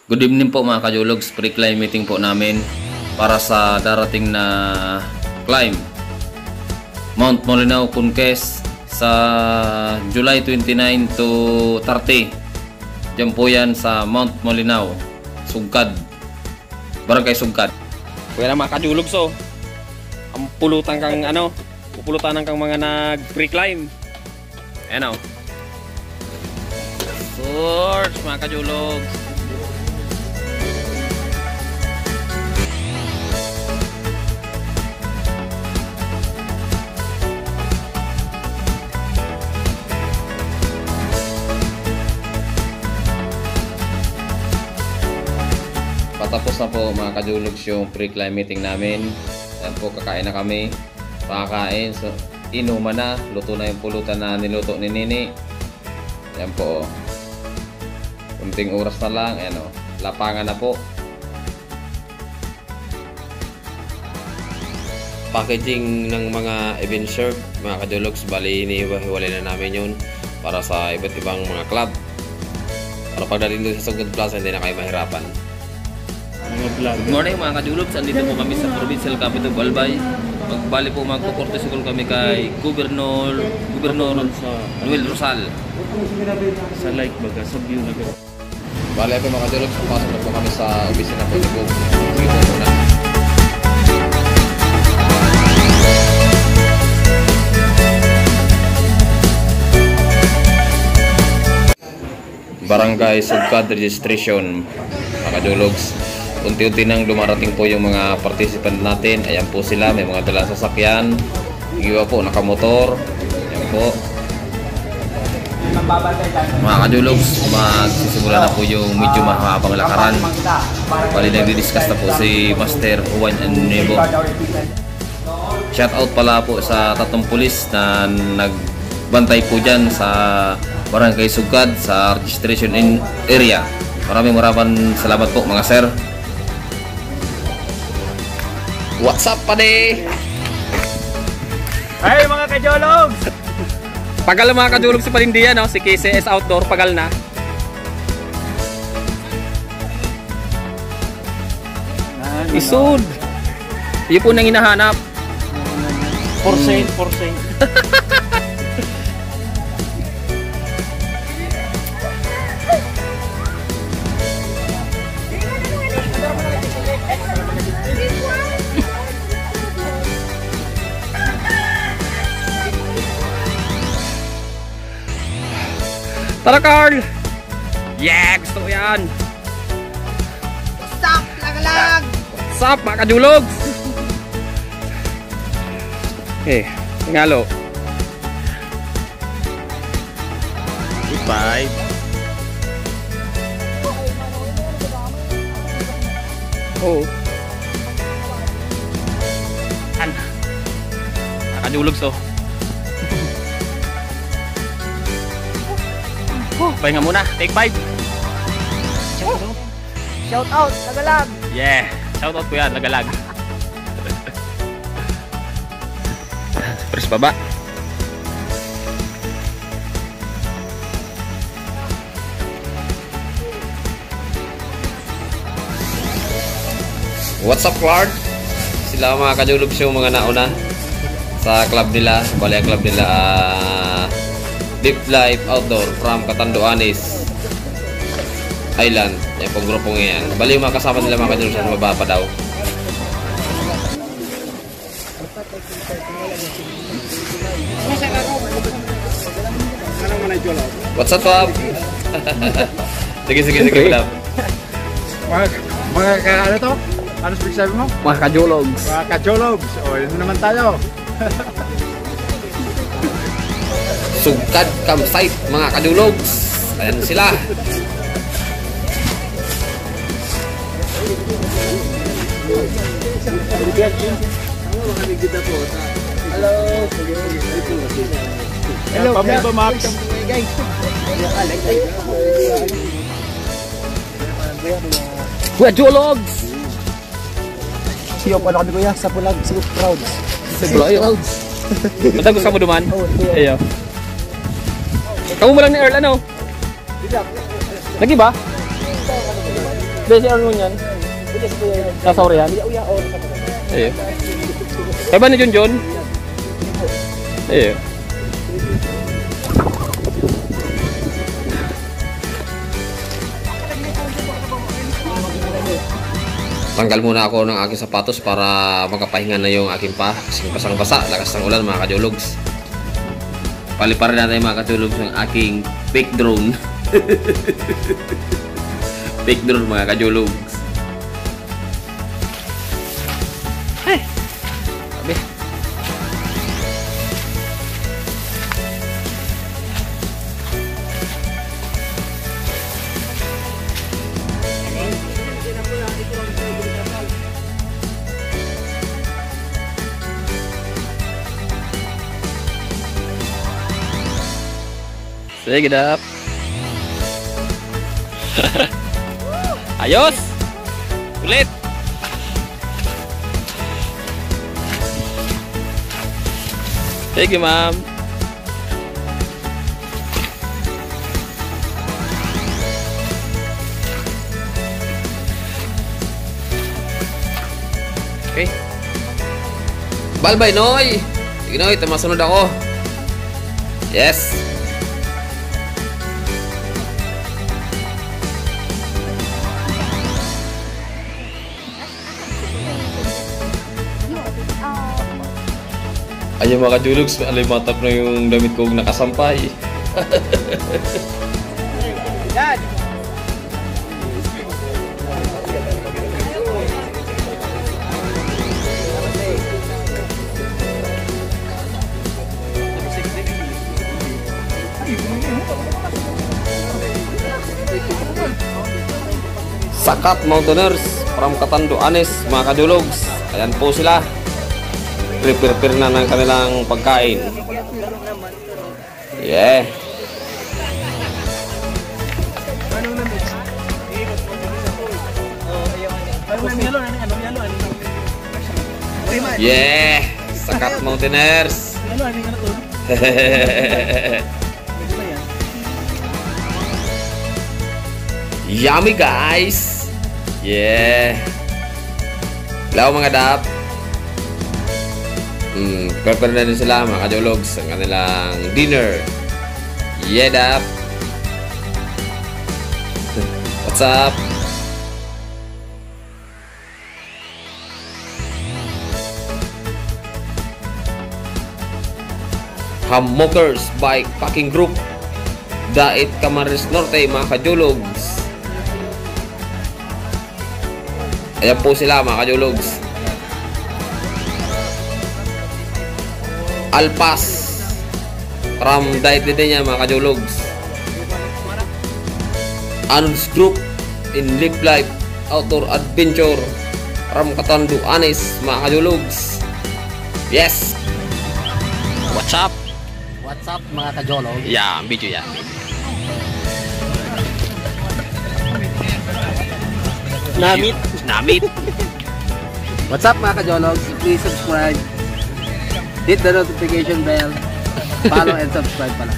Good evening po mga kajologs, pre-climb meeting po namin para sa darating na climb Mount Molinao Conquest sa July 29 to 30. Diyan po yan sa Mount Molinao, Sugkad, Barangay Sugkad. Kaya na mga kajologs, oh, ang pulutan kang pupulutan kang mga nag pre-climb. Ayan, oh. Source mga kajologs. Patapos na po mga kajologs yung pre-climb meeting namin. Ayan po, kakain na kami. Pakakain, so inuman na, luto na yung pulutan na niluto ni Nini. Ayan po, kunting oras na lang. Ayan o, lapangan na po. Packaging ng mga event shirt mga kajologs, bali inihiwalay na namin yun para sa iba't ibang mga club, para pagdating doon sa Sugod Plaza hindi na kayo mahirapan. Good morning mga kajologs, andito po kami sa Provincial Capital Albay. Magbali po magkukortesikol kami kay Gobernador Noel Rosal sa like baga sa view na gano'n. Bali po mga kajologs, pasok na po kami sa opisina po ni Bob. Sige po muna. Barangay Sugkad registration mga kajologs. Unti-unti nang dumarating po yung mga participant natin. Ayan po sila, may mga dalang sasakyan. Iba po, nakamotor. Ayan po. Mga kajologs, magsisimula na po yung medyo mahabang lakaran. Bali nagdi-discuss na po si Master Juan Nebo. Shout out pala po sa tatlong pulis na nagbantay po dyan sa Barangay Sugkad sa registration area. Maraming salamat po mga sir. What's up, pade? Hey mga kajologs! Pagal mga kajologs si Palindian, no? Si KCS Outdoor, pagal na. Isod! Yun po nang hinahanap. Porcent. Tara Carl! Yeah! Gusto ko yan! Stop! Lagalag! What's up mga kajologs? Okay, tingalo. 5. Oh. An. Mga kajologs, oh. Pahinga muna, take 5. Shout out! Lagalag! Yeah, shout out po yan, nagalag. Press baba. What's up, Clark? Sila mga kajologs yung mga nauna sa club nila. Bali ang club nila Deep Life Outdoor from Catanduanes Island. Yan po grupo ngayon. Bali yung mga kasama nila mga kajologs sa mababa pa daw. What's up, Bob? Sige, Bob. Mga ano to? Ano sabi mo? Mga kajologs. Mga kajologs. O, yun naman tayo. Sugkad campsite mga kajologs. Ayan sila. Hello, Pablo Max. Kajologs! Siyo pa na kami kuya sa Pulag Crowds. Sa Crowds. Matagos ka mo duman? Ayaw. Kamu mo lang ni Earl, ano? Lagi ba? Desi ano yan? Nasa Orihan? Iya. Kaya ba ni Junjun? Iya. Tanggal muna ako ng aking sapatos para makapahinga na yung aking pa. Kasi pasang-basa, lakas ng ulan mga kajologs. Paliparin natin mga kajologs ng aking fake drone. Fake drone mga kajologs. Hey! Sabi. Sige, dap. Ayos. Ulit. Sige, ma'am. Okay. Balbay, Noy. Sige, Noy. Masunod ako. Yes. Ayun mga kajulugs, alimatap na yung damit kong nakasampay. Yan. Sakat Mountaineers from Catanduanes mga kajulugs. Ayan po sila. Prepare na ng kanilang pagkain. Yeah. Yeah. Sakat Mountaineers. Yummy guys. Yeah. Hello mga dap. Prepare na rin sila mga kajologs ang kanilang dinner. Yeah, dap. What's up? Hamokers Bike Packing Group, Dait Camarines Norte mga kajologs. Ayan po sila mga kajologs. Alpas from Dait din niya mga kajologs. Anons Group in Live Life Outdoor Adventure from Catanduanes mga kajologs. Yes. What's up? What's up mga kajolo? Yeah, video yan. Namit. What's up mga kajologs? Please subscribe. Hit the notification bell. Follow and subscribe pala.